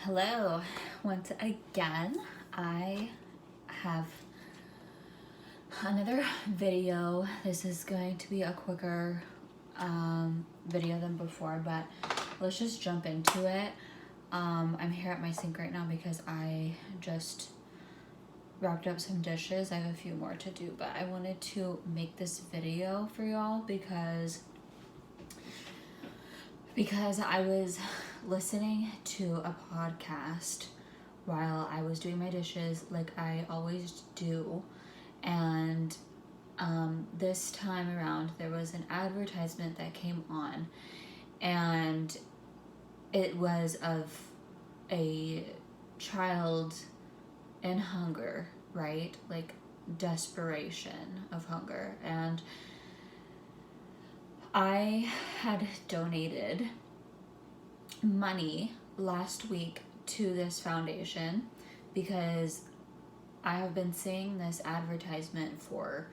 Hello, once again, I have another video. This is going to be a quicker video than before, but let's just jump into it. I'm here at my sink right now because I just wrapped up some dishes. I have a few more to do, but I wanted to make this video for y'all because I was listening to a podcast while I was doing my dishes, like I always do, and this time around there was an advertisement that came on, and it was of a child in hunger, right? Like desperation of hunger. And I had donated money last week to this foundation because I have been seeing this advertisement for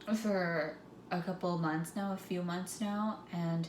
a couple months now, a few months now, and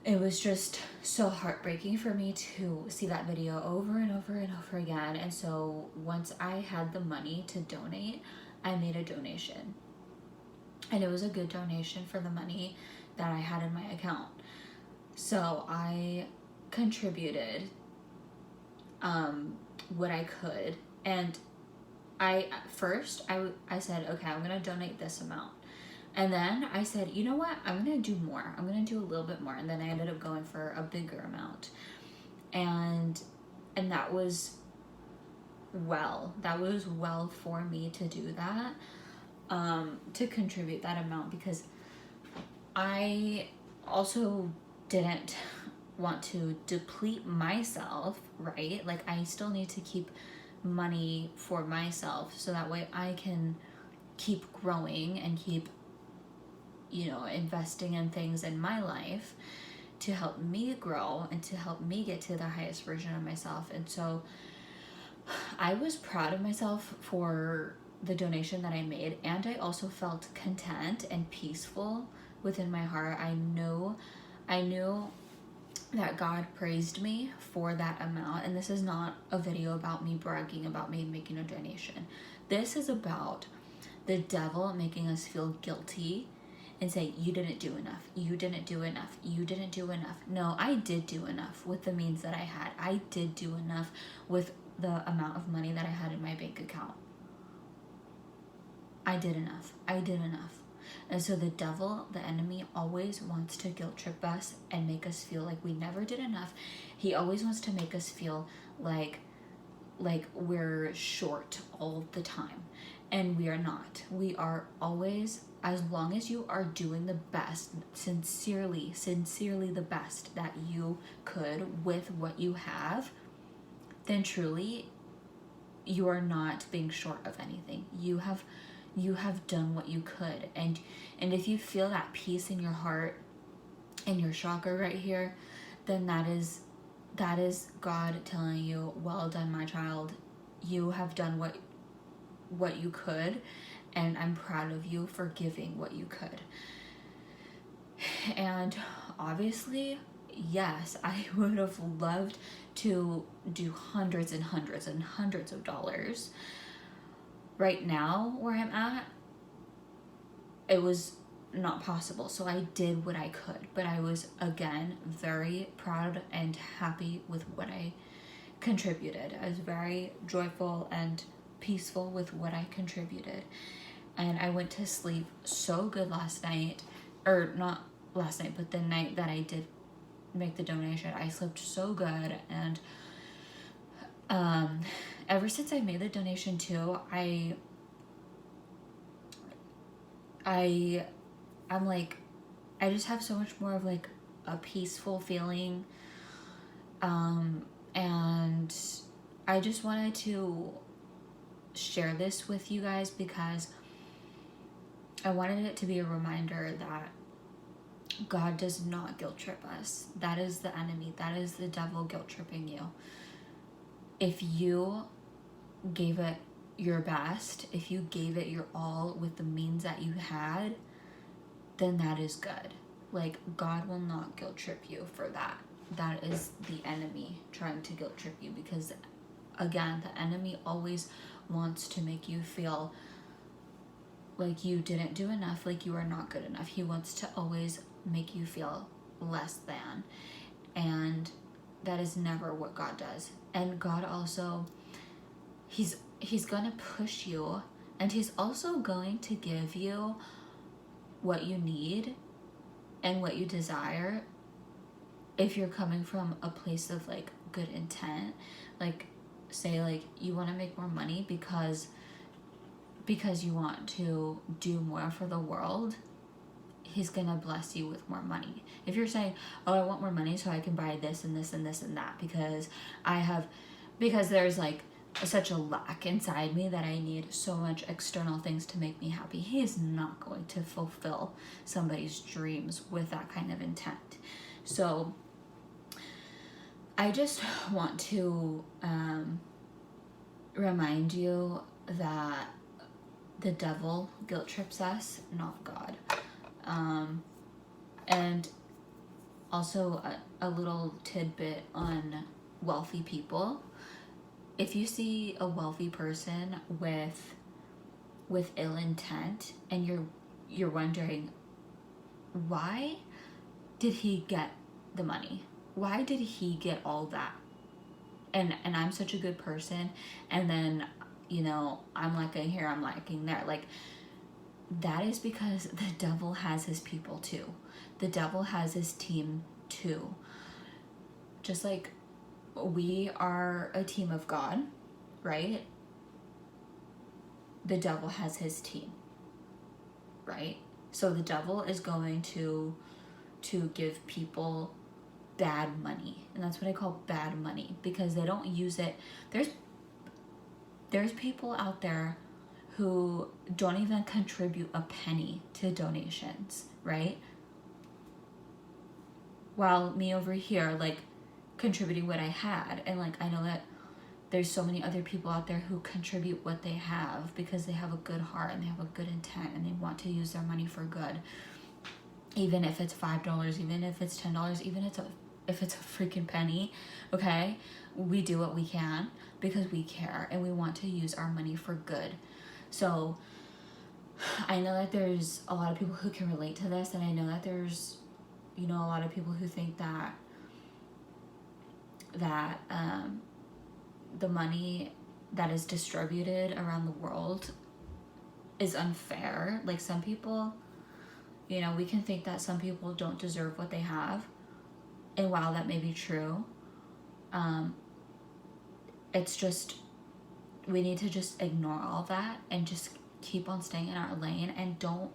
it was just so heartbreaking for me to see that video over and over and over again. And so once I had the money to donate, I made a donation. And it was a good donation for the money that I had in my account. So I contributed what I could. And I said, okay, I'm going to donate this amount. And then I said, you know what? I'm going to do more. I'm going to do a little bit more. And then I ended up going for a bigger amount. And that was well for me to do that. To contribute that amount, because I also didn't want to deplete myself, right? Like I still need to keep money for myself so that way I can keep growing and keep, investing in things in my life to help me grow and to help me get to the highest version of myself. And so I was proud of myself for the donation that I made, and I also felt content and peaceful within my heart. I knew that God praised me for that amount. And this is not a video about me bragging about me making a donation. This is about the devil making us feel guilty and say, you didn't do enough, you didn't do enough, you didn't do enough. No, I did do enough with the means that I had. I did do enough with the amount of money that I had in my bank account. I did enough. And so the devil, the enemy, always wants to guilt trip us and make us feel like we never did enough. He always wants to make us feel like we're short all the time. And we are not. We are always, as long as you are doing the best, sincerely the best that you could with what you have, then truly you are not being short of anything. You have done what you could. And if you feel that peace in your heart, in your chakra right here, then that is God telling you, well done, my child. You have done what you could, and I'm proud of you for giving what you could. And obviously, yes, I would have loved to do hundreds and hundreds and hundreds of dollars. Right now, where I'm at, it was not possible. So I did what I could, but I was, again, very proud and happy with what I contributed. I was very joyful and peaceful with what I contributed. And I went to sleep so good last night, or not last night, but the night that I did make the donation. I slept so good. And ever since I made the donation too, I'm like, I just have so much more of like a peaceful feeling. And I just wanted to share this with you guys because I wanted it to be a reminder that God does not guilt trip us. That is the enemy. That is the devil guilt tripping you. If you gave it your best, if you gave it your all with the means that you had, then that is good. Like, God will not guilt trip you for that. that is the enemy trying to guilt trip you, because again, the enemy always wants to make you feel like you didn't do enough, like you are not good enough. He wants to always make you feel less than. And that is never what God does. And God also, he's going to push you, and he's also going to give you what you need and what you desire if you're coming from a place of like good intent. Like, say like you want to make more money because you want to do more for the world, he's gonna bless you with more money. If you're saying, oh, I want more money so I can buy this and this and this and that because there's like such a lack inside me that I need so much external things to make me happy, he is not going to fulfill somebody's dreams with that kind of intent. So I just want to remind you that the devil guilt trips us, not God. And also a little tidbit on wealthy people. If you see a wealthy person with ill intent, and you're wondering, why did he get the money? Why did he get all that? And I'm such a good person, and then, you know, I'm lacking here, I'm lacking there. Like, that is because the devil has his people too. The devil has his team too. Just like we are a team of God, right? The devil has his team, right? So the devil is going to give people bad money, and that's what I call bad money, because they don't use it. There's people out there who don't even contribute a penny to donations, right? While me over here, like, contributing what I had, and like, I know that there's so many other people out there who contribute what they have because they have a good heart and they have a good intent and they want to use their money for good. Even if it's $5, even if it's $10, even if it's a freaking penny, okay? We do what we can because we care and we want to use our money for good. So I know that there's a lot of people who can relate to this, and I know that there's, you know, a lot of people who think that the money that is distributed around the world is unfair. Like, some people, you know, we can think that some people don't deserve what they have, and while that may be true, it's just, we need to just ignore all that and just keep on staying in our lane, and don't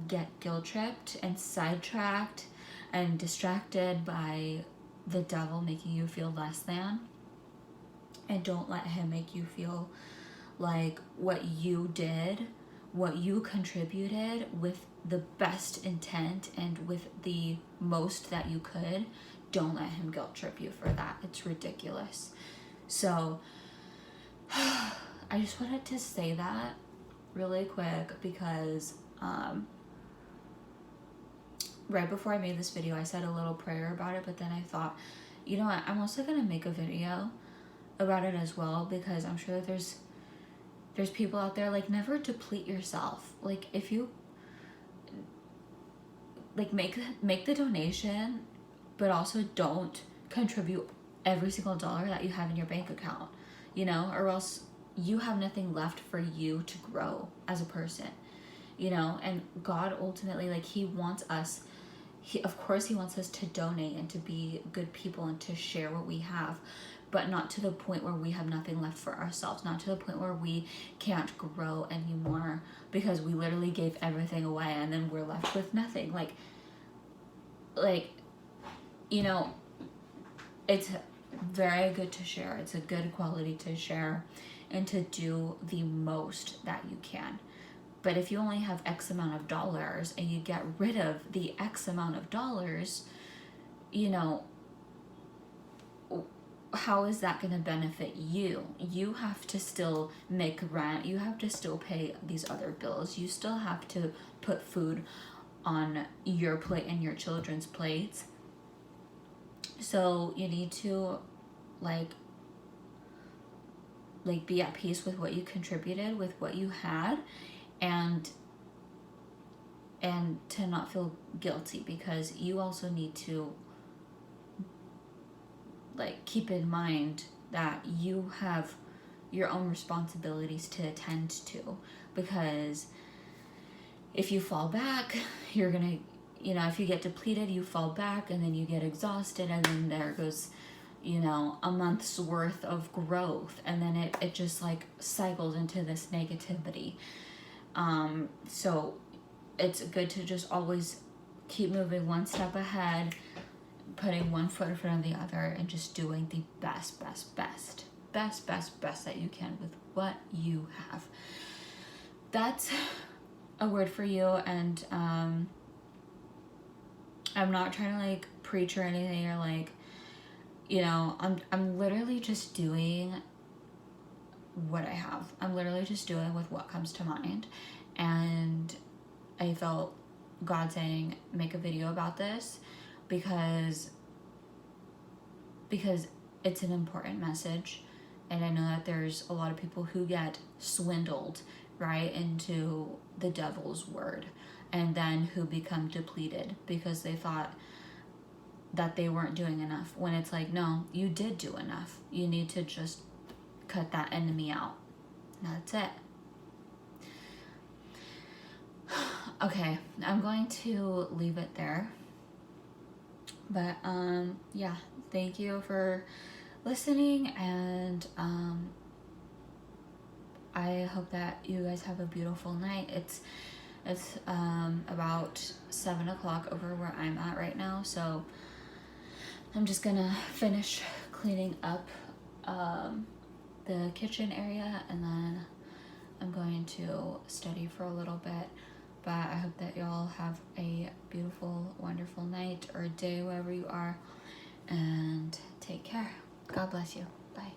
get guilt tripped and sidetracked and distracted by the devil making you feel less than. And don't let him make you feel like what you did, what you contributed with the best intent and with the most that you could, don't let him guilt trip you for that. It's ridiculous. So I just wanted to say that really quick because right before I made this video, I said a little prayer about it, but then I thought, you know what, I'm also gonna make a video about it as well, because I'm sure that there's people out there, like, never deplete yourself. Like, if you like make the donation, but also don't contribute every single dollar that you have in your bank account, you know, or else you have nothing left for you to grow as a person, you know. And God ultimately, like, he wants us, of course he wants us to donate and to be good people and to share what we have, but not to the point where we have nothing left for ourselves, not to the point where we can't grow anymore because we literally gave everything away and then we're left with nothing. Like, you know, it's very good to share. It's a good quality to share and to do the most that you can. But if you only have X amount of dollars and you get rid of the X amount of dollars, you know, how is that going to benefit you? You have to still make rent. You have to still pay these other bills. You still have to put food on your plate and your children's plates. So you need to like be at peace with what you contributed, with what you had, and to not feel guilty, because you also need to like keep in mind that you have your own responsibilities to attend to, because if you fall back, you're gonna, you know, if you get depleted, you fall back, and then you get exhausted, and then there goes, you know, a month's worth of growth, and then it just like cycles into this negativity. So it's good to just always keep moving one step ahead, putting one foot in front of the other, and just doing the best that you can with what you have. That's a word for you. And I'm not trying to like preach or anything, or like, you know, I'm literally just doing what I have. I'm literally just doing with what comes to mind. And I felt God saying, make a video about this, because it's an important message. And I know that there's a lot of people who get swindled right into the devil's word, and then who become depleted because they thought that they weren't doing enough, when it's like, no, you did do enough. You need to just cut that enemy out. That's it. Okay, I'm going to leave it there. But yeah, thank you for listening, and I hope that you guys have a beautiful night. It's about 7 o'clock over where I'm at right now, so I'm just gonna finish cleaning up the kitchen area, and then I'm going to study for a little bit. But I hope that y'all have a beautiful, wonderful night or day wherever you are, and take care. God bless you. Bye.